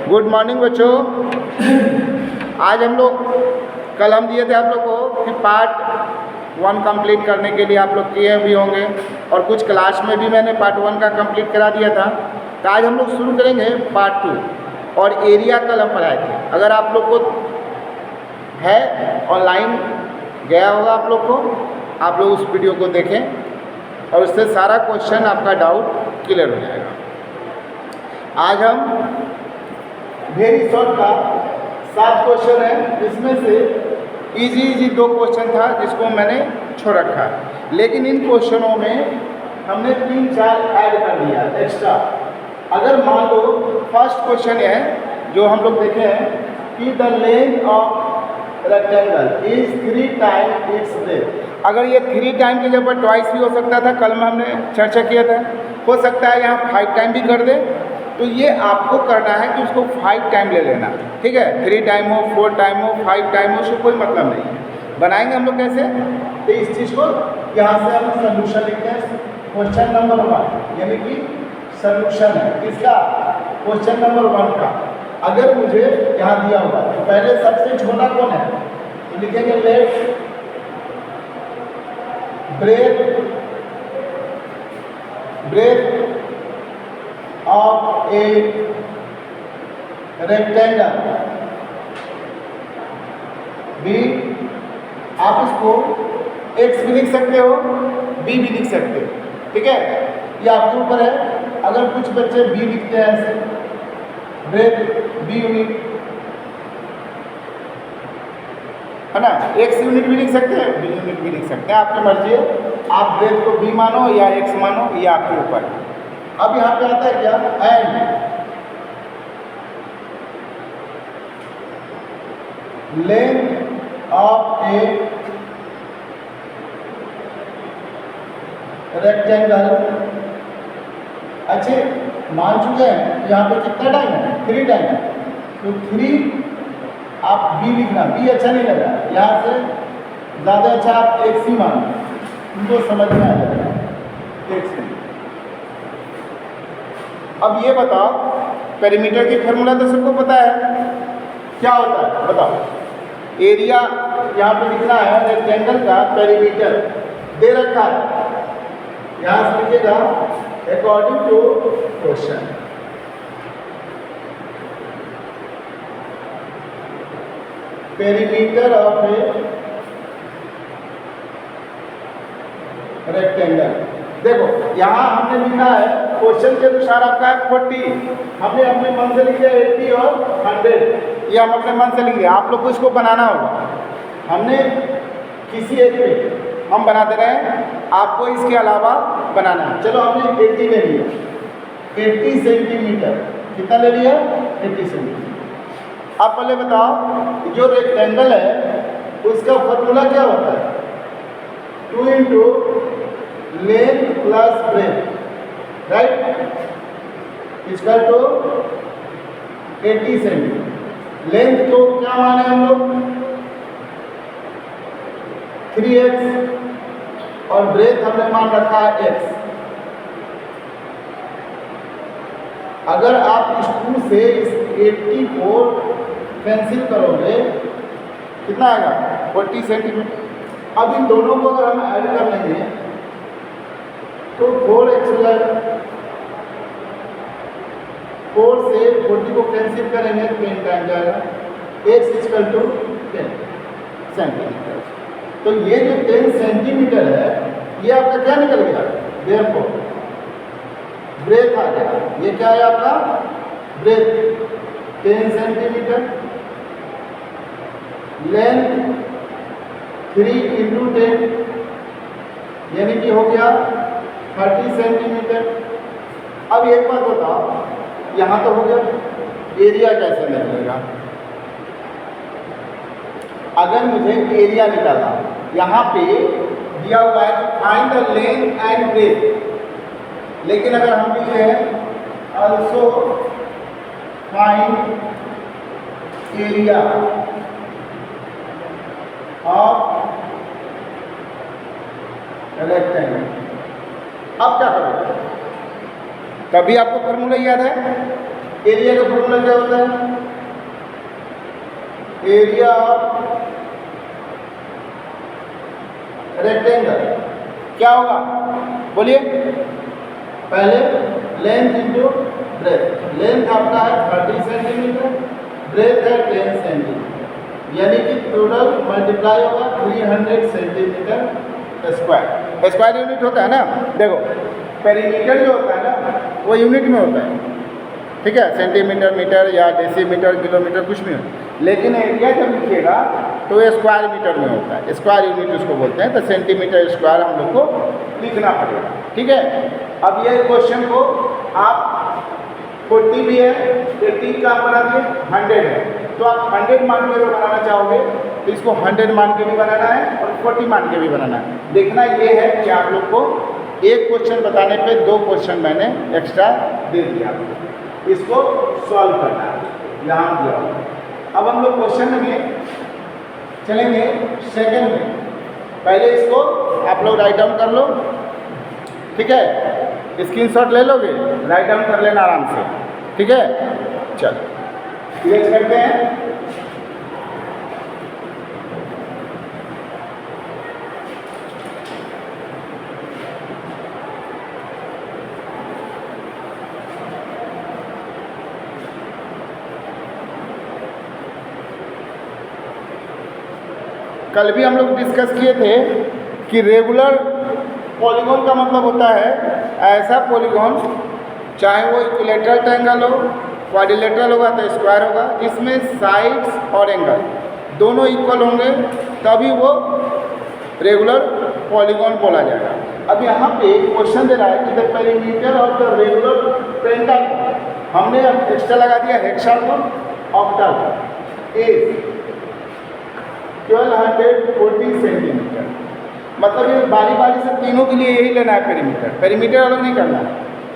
Good morning बच्चों। आज हम लोग कल हम दिए थे आप लोग को कि पार्ट 1 कंप्लीट करने के लिए आप लोग किए भी होंगे और कुछ क्लास में भी मैंने पार्ट 1 का कंप्लीट करा दिया था। तो आज हम लोग शुरू करेंगे पार्ट 2 और एरिया कल हम पढ़ाए थे। अगर आप लोग को है ऑनलाइन गया होगा आप लोग को, आप लोग उस वीडियो को देखें और उससे सारा क्वेश्चन आपका डाउट क्लियर हो जाएगा। आज हम वेरी शॉर्ट का 7 क्वेश्चन है, जिसमें से इजी 2 क्वेश्चन था जिसको मैंने छोड़ रखा है, लेकिन इन क्वेश्चनों में हमने 3-4 ऐड कर दिया एक्स्ट्रा। अगर मान लो फर्स्ट क्वेश्चन है जो हम लोग देखे हैं कि the length of rectangle is 3 time it's breath. अगर ये 3 टाइम की जगह ट्वाइस भी हो सकता था, कल में हमने चर्चा किया था। हो सकता है यहाँ 5 टाइम भी कर दे, तो ये आपको करना है कि उसको 5 टाइम ले लेना, ठीक है। 3 टाइम हो, 4 टाइम हो, 5 टाइम हो, उसको कोई मतलब नहीं है। बनाएंगे हम लोग कैसे, तो इस चीज़ को यहाँ से हम सोल्यूशन लिखते हैं। क्वेश्चन नंबर 1 यानी कि सोल्यूशन है किसका, क्वेश्चन नंबर 1 का। अगर मुझे यहाँ दिया हुआ तो पहले सबसे छोटा कौन है, तो लिखेंगे let breadth of a rectangle b. आप इसको एक्स भी लिख सकते हो, बी भी लिख सकते हो, ठीक है, ये आपके ऊपर है। अगर कुछ बच्चे बी लिखते हैं ऐसे, ब्रेथ बी यूनिट है ना, एक्स यूनिट भी लिख सकते हैं, बी यूनिट भी लिख सकते हैं, आपकी मर्जी है। आप ब्रेथ को बी मानो या एक्स मानो, ये आपके ऊपर है। अब यहाँ पे आता है क्या, and length of a rectangle. अच्छे मान चुके हैं, यहाँ पे कितना टाइम है, 3 टाइम है, तो 3 आप बी लिखना, बी अच्छा नहीं लगा, यहाँ से ज़्यादा अच्छा आप एक्स ही मानो, उनको समझ में आ जाएगा एक्स। अब ये बताओ, पेरीमीटर की फार्मूला तो सबको पता है, क्या होता है बताओ। एरिया यहाँ पे लिखना है रेक्टेंगल का पेरीमीटर दे रखा है, यहाँ से लिखिएगा according to question. Perimeter of a rectangle. देखो यहाँ हमने लिखा है क्वेश्चन के अनुसार आपका है 40, हमने अपने मन से लिख दिया 80 और 100, ये हम अपने मन से लिख दिया। आप लोग को इसको बनाना होगा, हमने किसी एक पे हम बना दे रहे हैं, आपको इसके अलावा बनाना है। चलो हमने 80 ले लिया, 80 सेंटीमीटर, कितना ले लिया, 80 सेंटीमीटर। आप पहले बताओ जो रेक्टेंगल है उसका फॉर्मूला क्या होता है, 2 × length plus breadth, right, equal to 80 centimetre. Length को क्या माने हम लोग, 3x और ब्रेथ हमने मान रखा है x। अगर आप इस 2 से इस 80 को कैंसिल करोगे कितना आएगा, 40 सेंटीमीटर। अब इन दोनों को अगर हम ऐड कर लेंगे तो 4x लगा, 4 से 40 को कैंसिल करेंगे तो 10 टाइम जाएगा, x इक्वल टू 10 सेंटीमीटर। तो ये जो 10 सेंटीमीटर है ये आपका क्या निकल गया, देयरफॉर ब्रेथ आ गया। ये क्या है आपका ब्रेथ, 10 सेंटीमीटर, लेंथ 3 × 10 यानी कि हो गया 30 सेंटीमीटर। अब एक बात बताओ, यहाँ तो हो गया, एरिया कैसे निकलेगा। अगर मुझे एरिया निकालना, यहाँ पे दिया हुआ है find the length and breadth, लेकिन अगर हम लिखते हैं also find area of rectangle, अब क्या करोगे, कभी आपको फॉर्मूला याद है, एरिया का फॉर्मूला क्या होता है? एरिया ऑफ रेक्टेंगल क्या होगा? बोलिए। पहले लेंथ इंटू ब्रेथ। लेंथ आपका है 30 सेंटीमीटर, ब्रेथ है 10 सेंटीमीटर, यानी कि टोटल मल्टीप्लाई होगा 300 सेंटीमीटर स्क्वायर। स्क्वायर यूनिट होता है ना, देखो पेरीमीटर जो होता है ना वो यूनिट में होता है, ठीक है, सेंटीमीटर, मीटर या डेसीमीटर, किलोमीटर कुछ भी हो, लेकिन एरिया जब लिखिएगा तो ये स्क्वायर मीटर में होता है, स्क्वायर यूनिट उसको बोलते हैं। तो सेंटीमीटर स्क्वायर हम लोग को लिखना पड़ेगा, ठीक है। अब ये क्वेश्चन को आप 40 भी है, 80 का आप बना दिए, 100 है, तो आप 100 मान के अगर बनाना चाहोगे तो इसको 100 मान के भी बनाना है और 40 मान के भी बनाना है। देखना ये है कि आप लोग को एक क्वेश्चन बताने पे 2 क्वेश्चन मैंने एक्स्ट्रा दे दिया, इसको सॉल्व करना है, यहाँ दिया। अब हम लोग क्वेश्चन में चलेंगे सेकंड में। पहले इसको आप लोग राइट डाउन कर लो, ठीक है, स्क्रीनशॉट ले लोगे, राइट डाउन कर लेना आराम से, ठीक है। चलो क्लियर करते हैं। कल भी हम लोग डिस्कस किए थे कि रेगुलर पॉलीगॉन का मतलब होता है ऐसा पॉलीगॉन, चाहे वो इक्विलेटरल ट्रायंगल हो, क्वाड्रिलेटरल होगा तो स्क्वायर होगा, इसमें साइड्स और एंगल दोनों इक्वल होंगे तभी वो रेगुलर पॉलीगॉन बोला जाएगा। अब यहाँ पे क्वेश्चन दे रहा है कि the perimeter of the regular pentagon, हमने अब एक्स्ट्रा लगा दिया हेक्सागन, ऑक्टागन इज 1240 सेंटीमीटर। मतलब ये बारी बारी से तीनों के लिए यही लेना है पेरीमीटर, पेरीमीटर अलग नहीं करना है,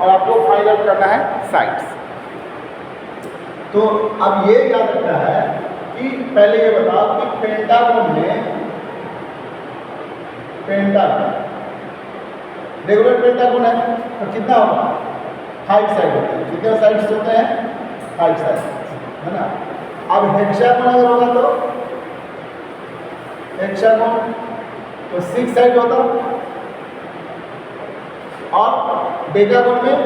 और आपको फाइंड आउट करना है साइड्स। तो अब ये याद रखना है कि पहले ये बताओ कि पेंटागन में, पेंटागन रेगुलर पेंटागन है तो कितना होगा? 5 साइड होते हैं। कितने साइड्स होते हैं? 5 साइड, है ना। अब हेक्सागन अगर होगा तो हेक्सागन तो 6 साइड होता, और डेकागन में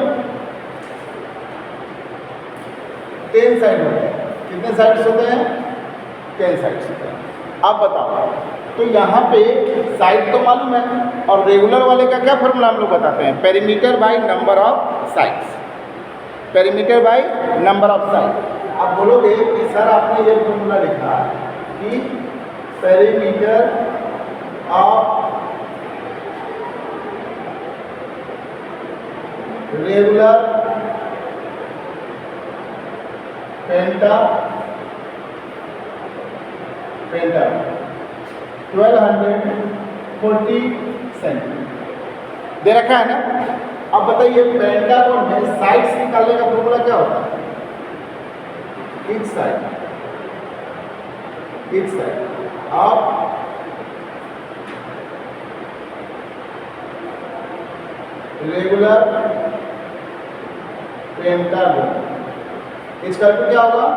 10 साइड होते हैं। कितने साइड्स होते हैं? 10 साइड्स होते हैं। अब बताओ, तो यहाँ पे साइड तो मालूम है, और रेगुलर वाले का क्या फॉर्मूला हम लोग बताते हैं? Perimeter by number of sides, perimeter by number of side. आप बोलोगे कि सर आपने ये फॉर्मूला लिखा कि perimeter of regular pentagon 1240 centimetre दे रखा है ना। अब बताइए पेंटागन में साइड्स निकालने का फॉर्मूला क्या होता है? Each side of regular pentagon, इसका तो क्या होगा?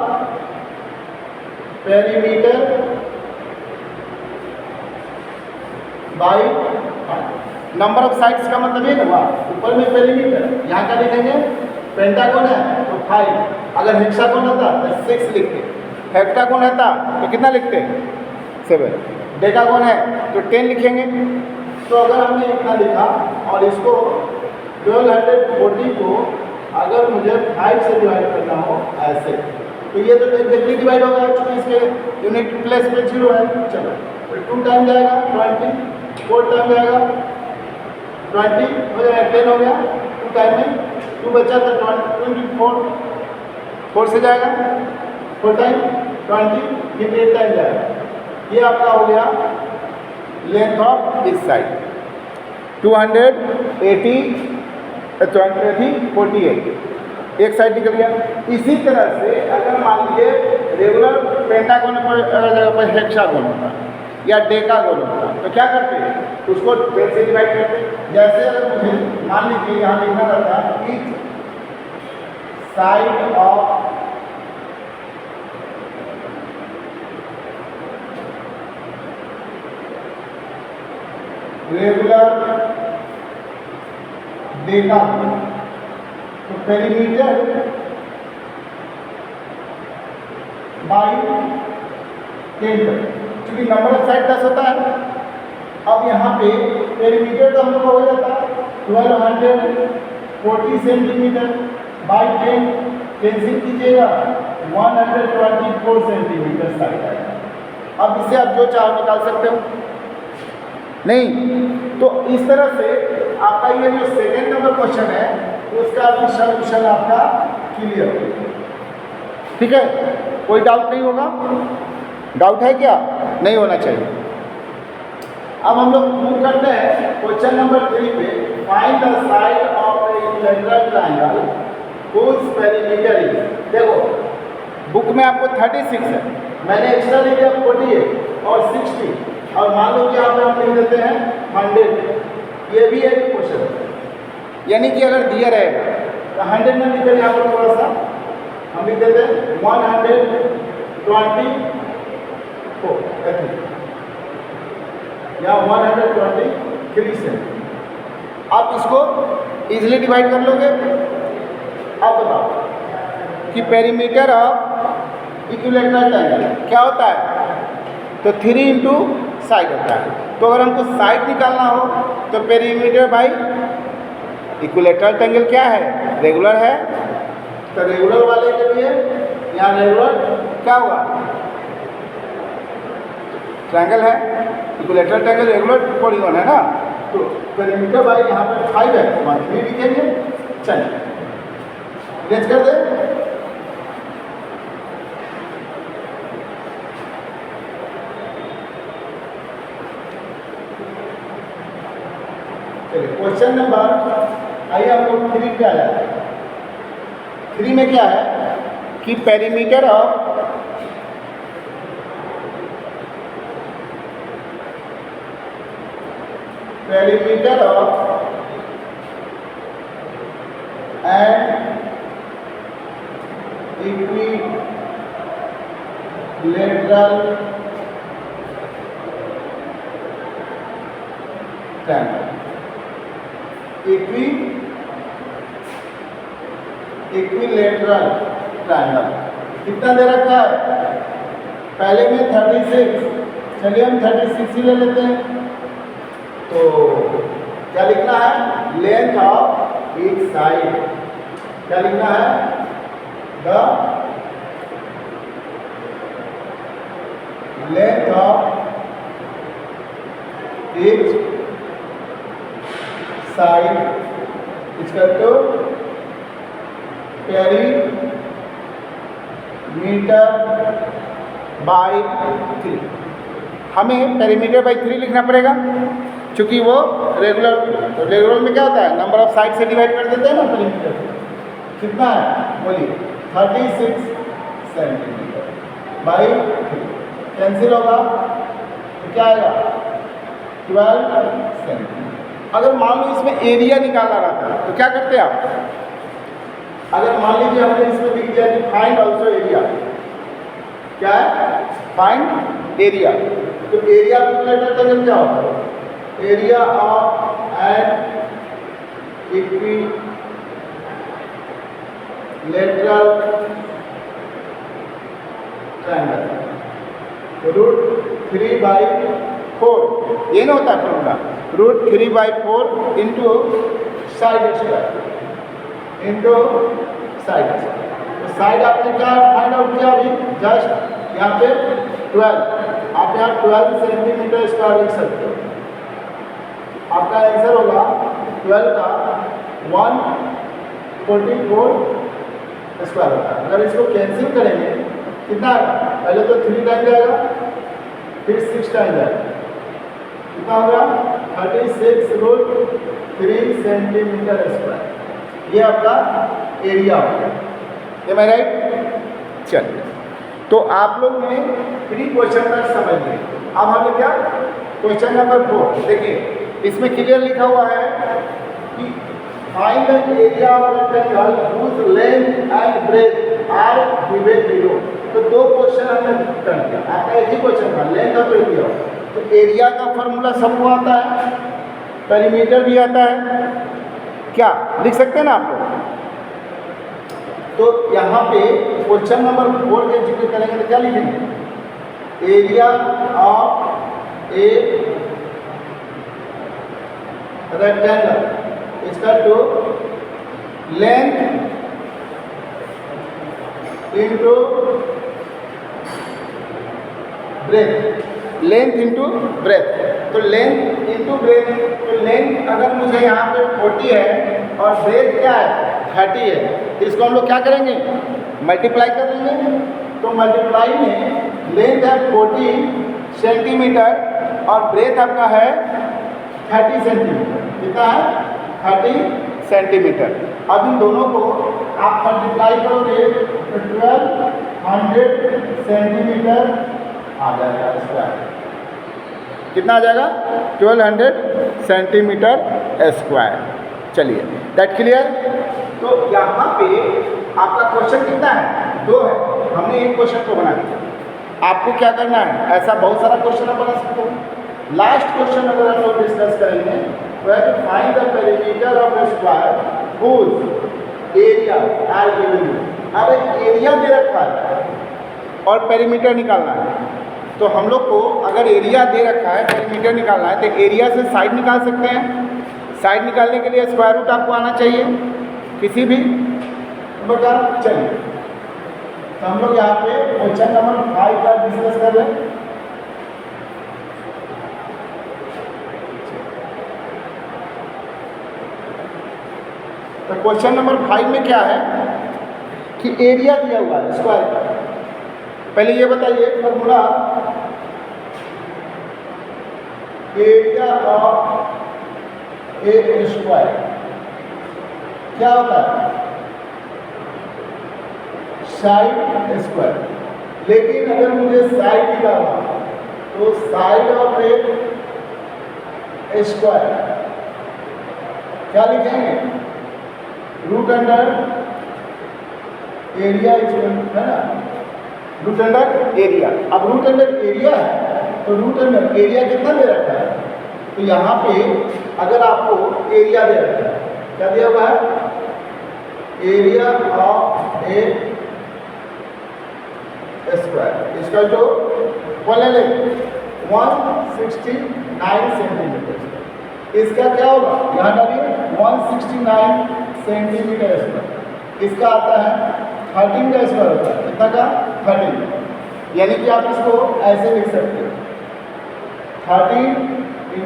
Perimeter by number of sides का मतलब ये हुआ, ऊपर में पेरीमीटर, यहाँ का लिखेंगे पेंटागन है तो 5, अगर हेक्सागन होता तो 6 लिखते, हेक्टागन रहता तो कितना लिखते? 7, डेकागन है तो 10 लिखेंगे। तो अगर हमने इतना लिखा और इसको 1240 को अगर मुझे 5 से डिवाइड करना हो ऐसे, तो ये तो एग्जैक्टली डिवाइड होगा क्योंकि इसके यूनिट प्लेस पे 0 है। चलो तो 2 टाइम जाएगा 20, 4 टाइम जाएगा 20 हो जाएगा, 10 हो गया, 2 टाइम में 2 बचा तो 24, 4 से जाएगा 4 टाइम 20, फिर 8 टाइम जाएगा। ये आपका हो गया लेंथ ऑफ दिस साइड 280 48, एक साइड निकल गया। इसी तरह से अगर मान लीजिए रेगुलर पेंटागन पर हेक्सागन होता या डेकागन होता तो क्या करते? उसको 10 से डिवाइड करते। जैसे अगर मुझे मान लीजिए यहाँ लिखना रहता each side of regular data, तो पेरीमीटर बाई 10, क्योंकि नंबर ऑफ साइड 10 होता है। अब यहाँ पे पेरीमीटर तो हम लोग हो जाता है 1240 सेंटीमीटर बाई 10, कैंसिल कीजिएगा 124 सेंटीमीटर साइड आएगा। अब इससे आप जो चाहो निकाल सकते हो, नहीं तो इस तरह से आपका ये जो सेकेंड नंबर क्वेश्चन है उसका भी सॉल्यूशन आपका क्लियर हो। ठीक है, कोई डाउट नहीं होगा? डाउट है क्या? नहीं होना चाहिए। अब हम लोग मूव करते हैं क्वेश्चन नंबर 3 पे। Find the side of A equilateral triangle whose perimeter is, देखो बुक में आपको 36 है, मैंने एक्स्ट्रा लिख दिया 48 और 60, और मान लो कि यहाँ पे हम लिख देते हैं 100। ये भी एक क्वेश्चन है, यानी कि अगर दिया रहेगा तो 100 में लिखे यहाँ पर थोड़ा सा हम लिख देते हैं 124 या 123 से। आप इसको इजीली डिवाइड कर लोगे। अब बताओ कि पेरीमीटर ऑफ इक्विलैटरल ट्रायंगल क्या होता है? तो 3 इंटू साइड होता है। तो अगर हमको साइड निकालना हो तो पेरीमीटर बाई इक्विलैटरल ट्रायंगल क्या है? रेगुलर है। तो रेगुलर वाले के लिए यहाँ रेगुलर क्या हुआ? ट्रायंगल है, इक्विलैटरल ट्रायंगल रेगुलर पॉलीगॉन है ना, तो पेरीमीटर बाई यहाँ पर 5 है, 3 लिखेंगे। चलिए अरेंज कर दे। चलिए क्वेश्चन नंबर, आइए हम लोग 3 पे आ जाते हैं। 3 में क्या है कि perimeter of and equilateral triangle, equilateral triangle कितना दे रखा है? पहले में 36, चलिए हम 36 ही ले लेते हैं। तो क्या लिखना है? Length of each side. क्या लिखना है? The length of each side equal to perimeter by 3। हमें पेरीमीटर बाई 3 लिखना पड़ेगा क्योंकि वो रेगुलर में क्या होता है? नंबर ऑफ साइड से डिवाइड कर देते हैं ना पेरीमीटर। कितना है बोलिए? 36 सेंटीमीटर बाई 3। कैंसिल होगा तो क्या आएगा? 12 सेंटीमीटर। अगर मान लो इसमें एरिया निकालना रहता तो क्या करते आप? अगर मान लीजिए हमने इसमें लिख दिया कि फाइंड ऑल्सो एरिया, क्या है? Find area. तो एरिया इक्विलैटरल क्या होता है? Area of an equilateral triangle √3/4, ये ना होता है formula, √3/4 into side square into side. तो साइड आपने क्या फाइंड आउट किया अभी? जस्ट यहाँ पे 12, आप यहाँ 12 सेंटीमीटर स्क्वायर लिख सकते हो। आपका आंसर होगा 12 का 144 स्क्वायर होता है। अगर इसको कैंसिल करेंगे कितना आएगा? पहले तो 3 टाइम जाएगा, फिर 6 टाइम जाएगा, कितना होगा? 36√3 सेंटीमीटर स्क्वायर। ये आपका एरिया हो गया। ये मैं राइट? चलिए, तो आप लोग ने 3 क्वेश्चन तक समझ लिए। अब हमें क्या क्वेश्चन नंबर 4 देखिए, इसमें क्लियर लिखा हुआ है कि find the area of rectangle whose length and breadth are given below. तो 2 क्वेश्चन हमने कर दिया, आपका एक ही क्वेश्चन था लेंथ और एरिया। तो एरिया का फॉर्मूला सबको आता है, पेरीमीटर भी आता है, क्या लिख सकते हैं ना आप लोग। तो यहाँ पे क्वेश्चन नंबर 4 के जिक्र करेंगे तो क्या लिखेंगे, एरिया ऑफ ए रेक्टेंगल इसका to length into breadth, length into breadth. तो लेंथ इंटू ब्रेथ, तो लेंथ अगर मुझे यहाँ पे 40 है और ब्रेथ क्या है 30 है, तो इसको हम लोग क्या करेंगे, मल्टीप्लाई कर लेंगे। तो मल्टीप्लाई में लेंथ है 40 सेंटीमीटर और ब्रेथ आपका है 30 सेंटीमीटर। कितना है 30 सेंटीमीटर। अब इन दोनों को आप मल्टीप्लाई करोगे तो 1200 सेंटीमीटर आ जाएगा स्क्वायर। कितना आ जाएगा 1200 सेंटीमीटर स्क्वायर। चलिए दैट क्लियर। तो यहाँ पे आपका क्वेश्चन कितना है 2 है, हमने एक क्वेश्चन को बना दिया। आपको क्या करना है, ऐसा बहुत सारा क्वेश्चन आप बना सकते हो। लास्ट क्वेश्चन अगर हम लोग डिस्कस करेंगे तो है कि find the perimeter of a square whose area are given. अब एरिया दे रखा है और पेरीमीटर निकालना है, तो हम लोग को अगर एरिया दे रखा है पेरीमीटर निकालना है तो एरिया से साइड निकाल सकते हैं। साइड निकालने के लिए स्क्वायर रूट आपको आना चाहिए किसी भी प्रकार। चलिए तो हम लोग यहाँ पे क्वेश्चन नंबर 5 का डिस्कस कर रहे हैं। तो क्वेश्चन नंबर 5 में क्या है कि एरिया दिया हुआ है स्क्वायर का। पहले ये बताइए formula, area of a square क्या होता है, साइड स्क्वायर। लेकिन अगर मुझे साइड निकालना तो साइड ऑफ ए स्क्वायर क्या लिखेंगे, रूट अंडर एरिया है ना, रूट अंडर एरिया। अब रूट अंडर एरिया है तो रूट अंडर एरिया कितना दे रखा है, तो यहाँ पे अगर आपको एरिया दे रखा है, क्या दिया हुआ है, एरिया ऑफ ए स्क्वायर इसका जो बोले 169 सेंटीमीटर। इसका क्या होगा, यहाँ डालिए 169 सेंटीमीटर स्क्वायर। इसका आता है 13 का स्क्वायर होता है, कितना का 13। यानी कि आप इसको ऐसे लिख सकते हो 13 ×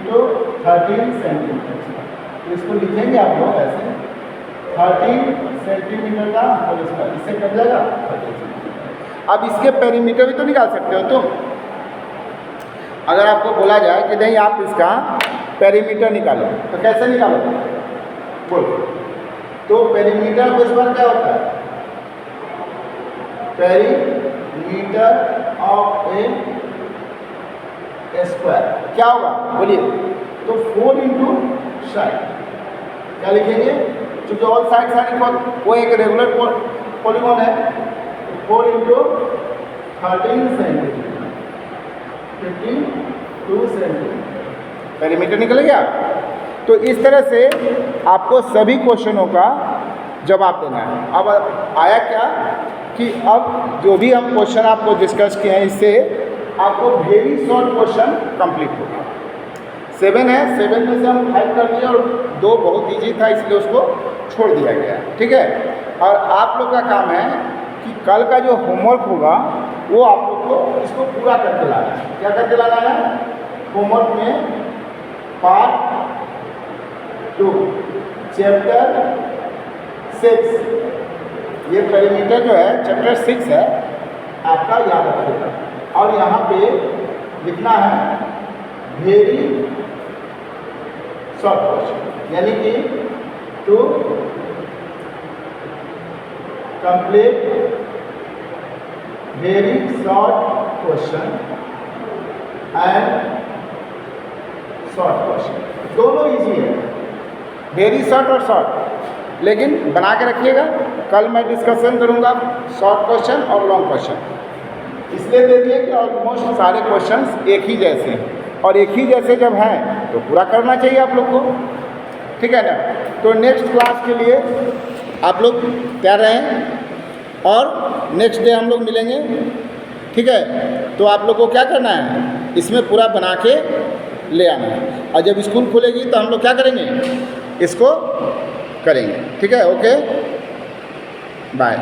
13 सेंटीमीटर। इसको लिखेंगे आप लोग ऐसे 13 सेंटीमीटर का होल स्क्वायर, इससे कट जाएगा 13 सेंटीमीटर। अब इसके पेरीमीटर भी तो निकाल सकते हो तुम। अगर आपको बोला जाए कि नहीं आप इसका पेरीमीटर निकालो तो कैसे निकालोगे, बोलो। तो पेरीमीटर को स्क्वायर क्या होता है, पेरीमीटर ऑफ ए स्क्वायर क्या होगा बोलिए, तो 4 × साइड क्या लिखेंगे, क्योंकि ऑल साइड साइड वो एक रेगुलर पॉलीगॉन है, 4 × 13 सेंटीमीटर 52 सेंटीमीटर पेरीमीटर निकल गया। तो इस तरह से आपको सभी क्वेश्चनों का जवाब देना है। अब आया क्या कि अब जो भी हम क्वेश्चन आपको डिस्कस किए हैं इससे आपको वेरी शॉर्ट क्वेश्चन कंप्लीट हो गया। 7 है, 7 में से हम 5 कर दिए और 2 बहुत ईजी था इसलिए उसको छोड़ दिया गया, ठीक है। और आप लोग का काम है कि कल का जो होमवर्क होगा वो आप लोग को इसको पूरा करके लाना है। क्या करके लाना है, होमवर्क में पार्ट 2 चैप्टर 6 ये पेरीमीटर जो है चैप्टर 6 है आपका, याद रखिएगा। और यहाँ पे लिखना है वेरी शॉर्ट क्वेश्चन, यानी कि to complete very short question and short question दोनों इजी है, वेरी शॉर्ट और शॉर्ट। लेकिन बना के रखिएगा, कल मैं डिस्कशन करूँगा शॉर्ट क्वेश्चन और लॉन्ग क्वेश्चन। इसलिए देखिए कि ऑलमोस्ट सारे क्वेश्चंस एक ही जैसे हैं, और एक ही जैसे जब हैं तो पूरा करना चाहिए आप लोग को, ठीक है ना। तो नेक्स्ट क्लास के लिए आप लोग तैयार रहें और नेक्स्ट डे हम लोग मिलेंगे, ठीक है। तो आप लोग को क्या करना है, इसमें पूरा बना के ले आना है, और जब स्कूल खुलेगी तो हम लोग क्या करेंगे, इसको करेंगे, ठीक है। Okay, bye.